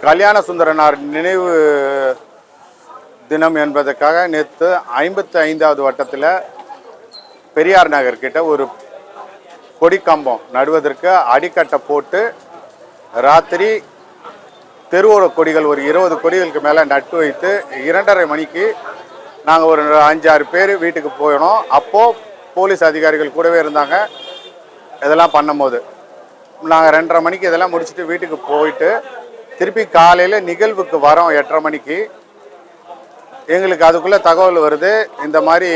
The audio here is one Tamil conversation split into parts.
கல்யாண சுந்தரனார் நினைவு தினம் என்பதற்காக நேற்று 55வது வட்டத்தில் பெரியார் நகர் கிட்ட ஒரு கொடி கம்பம் நடுவதற்கு அடிக்கட்டை போட்டு ராத்திரி தெருவோர கொடிகள் ஒரு 20 கொடிகளுக்கு மேலே நட்டு வைத்து 2:30 மணிக்கு நாங்கள் ஒரு 5-6 பேர் வீட்டுக்கு போயினோம். அப்போது போலீஸ் அதிகாரிகள் கூடவே இருந்தாங்க. இதெல்லாம் பண்ணும்போது நாங்கள் 2:30 மணிக்கு இதெல்லாம் முடிச்சுட்டு வீட்டுக்கு போயிட்டு திருப்பி காலையில் நிகழ்வுக்கு வரோம் 8:30 மணிக்கு. எங்களுக்கு அதுக்குள்ளே தகவல் வருது, இந்த மாதிரி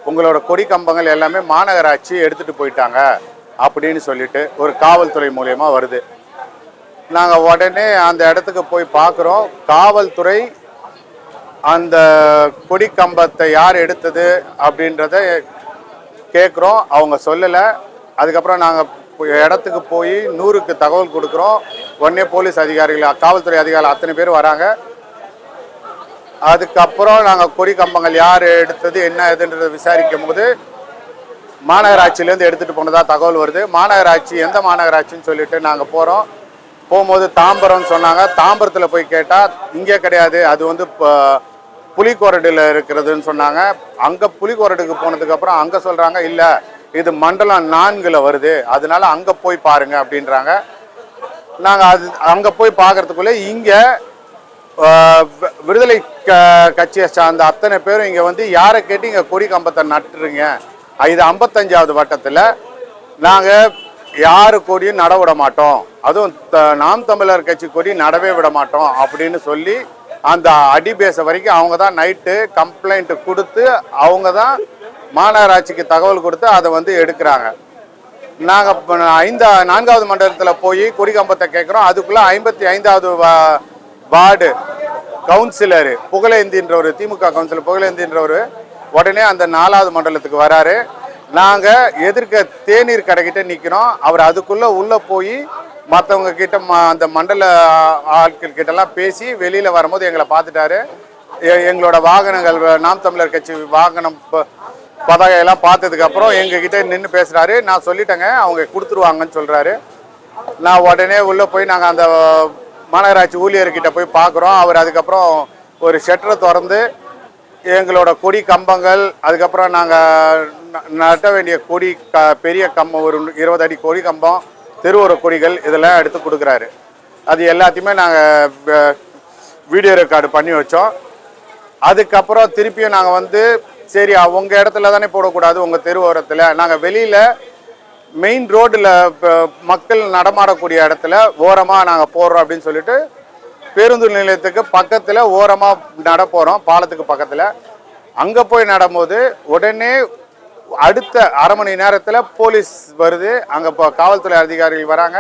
உங்களோட கொடி கம்பங்கள் எல்லாமே மாநகராட்சி எடுத்துகிட்டு போயிட்டாங்க அப்படின்னு சொல்லிட்டு ஒரு காவல்துறை மூலயமா வருது. நாங்கள் உடனே அந்த இடத்துக்கு போய் பார்க்குறோம். காவல்துறை அந்த கொடி கம்பத்தை யார் எடுத்தது அப்படின்றத கேட்குறோம். அவங்க சொல்லலை. அதுக்கப்புறம் நாங்கள் இடத்துக்கு போய் 100க்கு தகவல் கொடுக்குறோம். உடனே போலீஸ் அதிகாரிகள், காவல்துறை அதிகாரிகள் அத்தனை பேர் வராங்க. அதுக்கப்புறம் நாங்கள் கொடி கம்பங்கள் யார் எடுத்தது என்ன எதுன்றதை விசாரிக்கும் போது மாநகராட்சியிலேருந்து எடுத்துகிட்டு போனதாக தகவல் வருது. மாநகராட்சி எந்த மாநகராட்சின்னு சொல்லிட்டு நாங்கள் போகும்போது தாம்பரம்னு சொன்னாங்க. தாம்பரத்தில் போய் கேட்டால் இங்கே கிடையாது, அது வந்து புலிக்கோரடில் இருக்கிறதுன்னு சொன்னாங்க. அங்கே புலிக்கோரடுக்கு போனதுக்கப்புறம் அங்கே சொல்கிறாங்க இல்லை, இது மண்டலம் 4ல் வருது, அதனால அங்கே போய் பாருங்கள் அப்படின்றாங்க. நாங்கள் அங்கே போய் பார்க்குறதுக்குள்ளே இங்கே விடுதலை கட்சியை சார்ந்த அத்தனை பேரும் இங்கே வந்து யாரை கேட்டு இங்கே கொடி கம்பத்தை நட்டுருங்க, இது 55வது வட்டத்தில் நாங்கள் யாரு கொடியும் நட விட மாட்டோம், அதுவும் நாம் தமிழர் கட்சி கொடி நடவே விட மாட்டோம் அப்படின்னு சொல்லி அந்த அடிபேச வரைக்கும் அவங்க தான் நைட்டு கம்ப்ளைண்ட் கொடுத்து அவங்க தான் மாநகராட்சிக்கு தகவல் கொடுத்து அதை வந்து எடுக்கிறாங்க. நாங்கள் 4வது மண்டலத்தில் போய் கொடி கம்பத்தை கேட்குறோம். அதுக்குள்ளே 55வது வார்டு கவுன்சிலர் புகழேந்தின்றவர், திமுக கவுன்சிலர் புகழேந்தின்றவர் உடனே அந்த 4வது மண்டலத்துக்கு வராரு. நாங்கள் எதிர்க்க தேநீர் கடைக்கிட்ட நிற்கிறோம். அவர் அதுக்குள்ளே உள்ளே போய் மற்றவங்க கிட்ட அந்த மண்டல ஆட்கள் கிட்டலாம் பேசி வெளியில் வரும்போது எங்களை பார்த்துட்டாரு. எங்களோட வாகனங்கள் நாம் தமிழர் கட்சி வாகனம் பதாகையெல்லாம் பார்த்ததுக்கப்புறம் எங்ககிட்ட நின்று பேசுகிறாரு. நான் சொல்லிட்டேங்க, அவங்க கொடுத்துருவாங்கன்னு சொல்கிறாரு. நான் உடனே உள்ளே போய் நாங்கள் அந்த மாநகராட்சி ஊழியர்கிட்ட போய் பார்க்குறோம். அவர் அதுக்கப்புறம் ஒரு ஷட்டரை திறந்து எங்களோட கொடி கம்பங்கள், அதுக்கப்புறம் நாங்கள் நட்ட வேண்டிய கொடி பெரிய கம்பம் ஒரு 20 அடி கொடி கம்பம், தெருவோர கொடிகள் இதெல்லாம் எடுத்து கொடுக்குறாரு. அது எல்லாத்தையுமே நாங்கள் வீடியோ ரெக்கார்டு பண்ணி வச்சோம். அதுக்கப்புறம் திருப்பியும் நாங்கள் வந்து சரி உங்கள் இடத்துல தானே போடக்கூடாது, உங்கள் தெருவோரத்தில், நாங்கள் வெளியில் மெயின் ரோட்டில் மக்கள் நடமாடக்கூடிய இடத்துல ஓரமாக நாங்கள் போடுறோம் அப்படின்னு சொல்லிட்டு பேருந்து நிலையத்துக்கு பக்கத்தில் ஓரமாக நட போகிறோம், பாலத்துக்கு பக்கத்தில். அங்கே போய் நடும்போது உடனே அடுத்த அரை மணி நேரத்தில் போலீஸ் வருது. அங்கே இப்போ காவல்துறை அதிகாரிகள் வராங்க.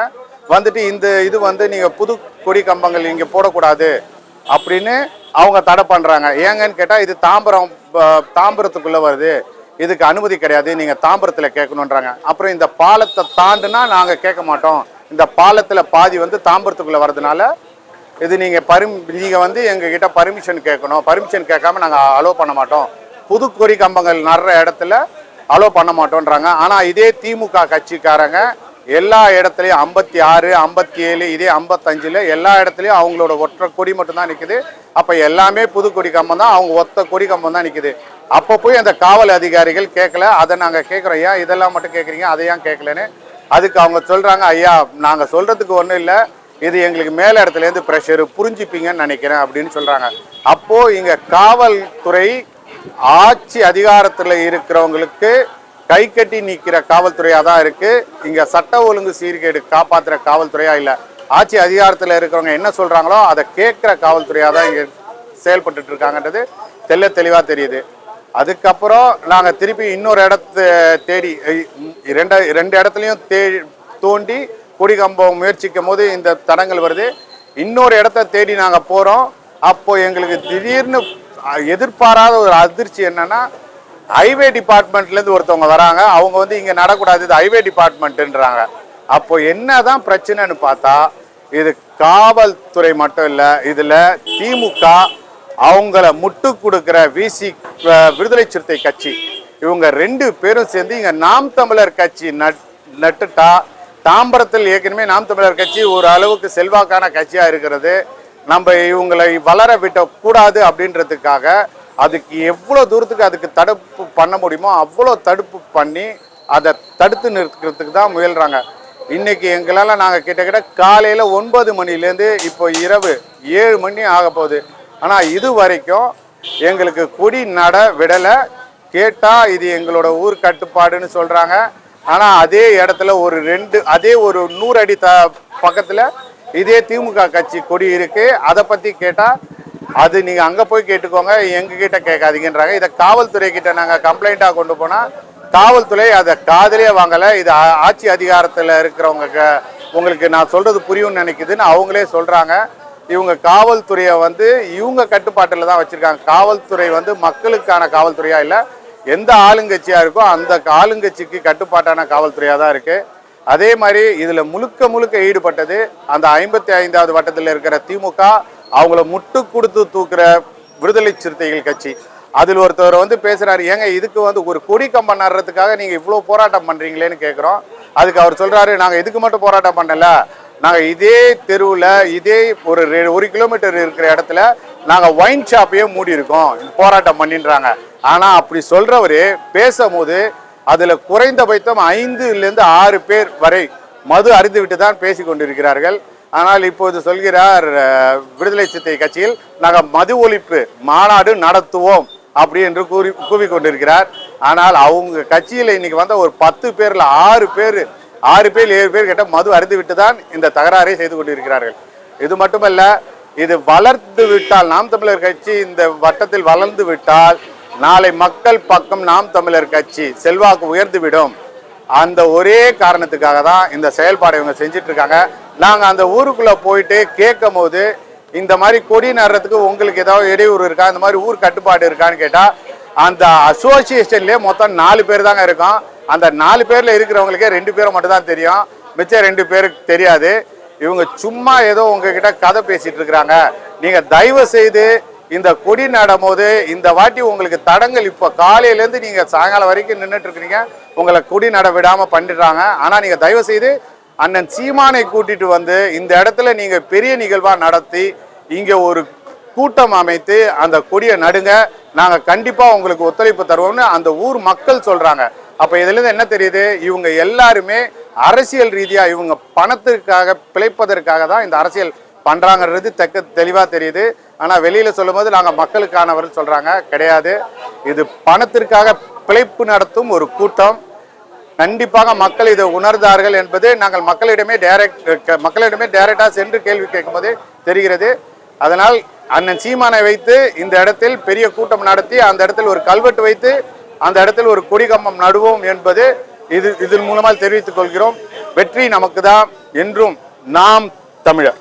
வந்துட்டு இது வந்து நீங்கள் புது கொடி கம்பங்கள் இங்கே போடக்கூடாது அப்படின்னு அவங்க தடை பண்ணுறாங்க. ஏங்கன்னு கேட்டால் இது தாம்பரத்துக்குள்ளே வருது, இதுக்கு அனுமதி கிடையாது, நீங்கள் தாம்பரத்தில் கேட்கணுன்றாங்க. அப்புறம் இந்த பாலத்தை தாண்டுனா நாங்கள் கேட்க மாட்டோம், இந்த பாலத்தில் பாதி வந்து தாம்பரத்துக்குள்ளே வர்றதுனால இது நீங்கள் வந்து எங்ககிட்ட பர்மிஷன் கேட்கணும், பர்மிஷன் கேட்காம நாங்கள் அலோவ் பண்ண மாட்டோம், புது கொடி கம்பங்கள் நடுற இடத்துல அலோவ் பண்ண மாட்டோன்றாங்க. ஆனால் இதே திமுக கட்சிக்காரங்க எல்லா இடத்துலையும் 56, 57, இதே 55 எல்லா இடத்துலையும் அவங்களோட ஒற்றை கொடி மட்டும்தான் நிற்குது. அப்போ எல்லாமே புது கொடி கம்பம் தான், அவங்க ஒத்த கொடி கம்பம் தான் நிற்குது. அப்போ போய் அந்த காவல் அதிகாரிகள் கேட்கல, அதை நாங்கள் கேட்குறோம், ஐயா இதெல்லாம் மட்டும் கேட்குறீங்க, அதை ஏன் கேட்கலன்னு. அதுக்கு அவங்க சொல்கிறாங்க, ஐயா நாங்கள் சொல்கிறதுக்கு ஒன்றும் இல்லை, இது எங்களுக்கு மேலே இடத்துலேருந்து ப்ரெஷரு, புரிஞ்சுப்பீங்கன்னு நினைக்கிறேன் அப்படின்னு சொல்கிறாங்க. அப்போது இங்கே காவல்துறை ஆட்சி அதிகாரத்தில் இருக்கிறவங்களுக்கு கை கட்டி நிற்கிற காவல்துறையாக தான் இருக்குது. இங்கே சட்ட ஒழுங்கு சீர்கேடு காப்பாற்றுற காவல்துறையாக இல்லை. ஆட்சி அதிகாரத்தில் இருக்கிறவங்க என்ன சொல்கிறாங்களோ அதை கேட்குற காவல்துறையாக தான் இங்கே செயல்பட்டு இருக்காங்கன்றது தெளிவாக தெரியுது. அதுக்கப்புறம் நாங்கள் திருப்பி இன்னொரு இடத்த தேடி ரெண்டு இடத்துலையும் தோண்டி கொடி கம்பம் முயற்சிக்கும் போது இந்த தடங்கள் வருது. இன்னொரு இடத்த தேடி நாங்கள் போகிறோம். அப்போது எங்களுக்கு திடீர்னு எதிர்பாராத ஒரு அதிர்ச்சி என்னென்னா, ஹைவே டிபார்ட்மெண்ட்லேருந்து ஒருத்தவங்க வராங்க. அவங்க வந்து இங்கே நடக்கூடாது, இது ஹைவே டிபார்ட்மெண்ட்டுன்றாங்க. அப்போ என்னதான் பிரச்சனைன்னு பார்த்தா இது காவல்துறை மட்டும் இல்லை, இதில் திமுக அவங்கள முட்டு கொடுக்குற விடுதலை சிறுத்தை கட்சி, இவங்க 2 பேரும் சேர்ந்து இங்கே நாம் தமிழர் கட்சி நட்டுட்டா தாம்பரத்தில் ஏற்கனவே நாம் தமிழர் கட்சி ஒரு அளவுக்கு செல்வாக்கான கட்சியாக இருக்கிறது. நம்ம இவங்களை வளர விடக்கூடாது அப்படின்றதுக்காக அதுக்கு எவ்வளோ தூரத்துக்கு அதுக்கு தடுப்பு பண்ண முடியுமோ அவ்வளோ தடுப்பு பண்ணி அதை தடுத்து நிறுத்துறதுக்கு தான் முயல்கிறாங்க. இன்றைக்கி எங்களால் நாங்கள் கிட்டத்தட்ட காலையில் 9 மணிலேருந்து இப்போ இரவு 7 மணி ஆக போகுது. ஆனால் இது வரைக்கும் எங்களுக்கு கொடி நட விடலை. கேட்டால் இது எங்களோட ஊர் கட்டுப்பாடுன்னு சொல்கிறாங்க. ஆனால் அதே இடத்துல அதே ஒரு 100 அடி பக்கத்தில் இதே திமுக கட்சி கொடி இருக்குது. அதை பற்றி கேட்டால் அது நீங்கள் அங்கே போய் கேட்டுக்கோங்க, எங்ககிட்ட கேட்காதீங்கன்றாங்க. இதை காவல்துறை கிட்ட நாங்கள் கம்ப்ளைண்ட்டாக கொண்டு போனால் காவல்துறை அதை காதலே வாங்கலை. இது ஆட்சி அதிகாரத்தில் இருக்கிறவங்க உங்களுக்கு நான் சொல்கிறது புரியும்னு நினைக்குதுன்னு அவங்களே சொல்கிறாங்க. இவங்க காவல்துறையை இவங்க கட்டுப்பாட்டில் தான் வச்சுருக்காங்க. காவல்துறை மக்களுக்கான காவல்துறையாக இல்லை, எந்த ஆளுங்கட்சியாக இருக்கோ அந்த ஆளுங்கட்சிக்கு கட்டுப்பாட்டான காவல்துறையாக தான் இருக்குது. அதே மாதிரி இதில் முழுக்க ஈடுபட்டது அந்த 55வது வட்டத்தில் இருக்கிற திமுக, அவங்கள முட்டு கொடுத்து தூக்குற விடுதலை சிறுத்தைகள் கட்சி. அதில் ஒருத்தவர் பேசுகிறாரு, ஏங்க இதுக்கு ஒரு கொடி கம்பம் நடுறதுக்காக நீங்கள் இவ்வளோ போராட்டம் பண்ணுறீங்களேன்னு கேட்குறோம். அதுக்கு அவர் சொல்கிறாரு, நாங்கள் இதுக்கு மட்டும் போராட்டம் பண்ணல, நாங்கள் இதே தெருவில் இதே ஒரு 1 கிலோமீட்டர் இருக்கிற இடத்துல நாங்கள் ஒயின் ஷாப்பையே மூடி இருக்கோம் போராட்டம் பண்ணின்றாங்க. ஆனால் அப்படி சொல்கிறவர் பேசும்போது அதில் குறைந்தபட்சம் 5லேருந்து 6 பேர் வரை மது அருந்துவிட்டு தான் பேசி கொண்டிருக்கிறார்கள். ஆனால் இப்போது சொல்கிறார் விடுதலை சிறுத்தை கட்சியில் நாங்கள் மது ஒழிப்பு மாநாடு நடத்துவோம் அப்படி என்று கூறிக்கொண்டிருக்கிறார். ஆனால் அவங்க கட்சியில் இன்னைக்கு ஒரு 10 பேரில் 6 பேர் 7 பேர் கிட்ட மது அருந்து விட்டு தான் இந்த தகராறை செய்து கொண்டிருக்கிறார்கள். இது மட்டுமல்ல, இது வளர்ந்து விட்டால் நாம் தமிழர் கட்சி இந்த வட்டத்தில் வளர்ந்து விட்டால் நாளை மக்கள் பக்கம் நாம் தமிழர் கட்சி செல்வாக்கு உயர்ந்துவிடும். அந்த ஒரே காரணத்துக்காக தான் இந்த செயல்பாடை இவங்க செஞ்சிட்டு இருக்காங்க. நாங்கள் அந்த ஊருக்குள்ளே போயிட்டு கேட்கும் போது இந்த மாதிரி கொடி நடுறதுக்கு உங்களுக்கு ஏதாவது இடையூறு இருக்கா, இந்த மாதிரி ஊர் கட்டுப்பாடு இருக்கான்னு கேட்டால் அந்த அசோசியேஷன்லேயே மொத்தம் 4 பேர் தாங்க இருக்கோம். அந்த 4 பேரில் இருக்கிறவங்களுக்கே 2 பேரை மட்டும் தான் தெரியும், மிச்சம் 2 பேருக்கு தெரியாது. இவங்க சும்மா ஏதோ உங்ககிட்ட கதை பேசிட்டு இருக்கிறாங்க. நீங்கள் தயவு செய்து இந்த கொடி நடும்போது இந்த வாட்டி உங்களுக்கு தடங்கள் இப்போ காலையிலேருந்து நீங்கள் சாயங்காலம் வரைக்கும் நின்றுட்டு இருக்கிறீங்க, உங்களை கொடி நட விடாமல் பண்ணிடுறாங்க. ஆனால் நீங்கள் தயவு செய்து அண்ணன் சீமானை கூட்டிட்டு இந்த இடத்துல நீங்கள் பெரிய நிகழ்வாக நடத்தி இங்கே ஒரு கூட்டம் அமைத்து அந்த கொடியை நடுங்க, நாங்கள் கண்டிப்பாக உங்களுக்கு ஒத்துழைப்பு தருவோம்னு அந்த ஊர் மக்கள் சொல்கிறாங்க. அப்போ இதுலேருந்து என்ன தெரியுது, இவங்க எல்லாருமே அரசியல் ரீதியாக இவங்க பணத்திற்காக பிழைப்பதற்காக தான் இந்த அரசியல் பண்ணுறாங்கிறது தெளிவாக தெரியுது. ஆனால் வெளியில் சொல்லும் போது நாங்கள் மக்களுக்கானவர்கள் சொல்கிறாங்க, கிடையாது, இது பணத்திற்காக பிழைப்பு நடத்தும் ஒரு கூட்டம். கண்டிப்பாக மக்கள் இதை உணர்ந்தார்கள் என்பது நாங்கள் மக்களிடமே டைரக்டாக சென்று கேள்வி கேட்கும்போது தெரிகிறது. அதனால் அண்ணன் சீமானை வைத்து இந்த இடத்தில் பெரிய கூட்டம் நடத்தி அந்த இடத்தில் ஒரு கல்வெட்டு வைத்து அந்த இடத்தில் ஒரு கொடி கம்பம் நடுவோம் என்பது இதன் மூலமாக தெரிவித்துக் கொள்கிறோம். வெற்றி நமக்கு தான் என்றும். நாம் தமிழர்.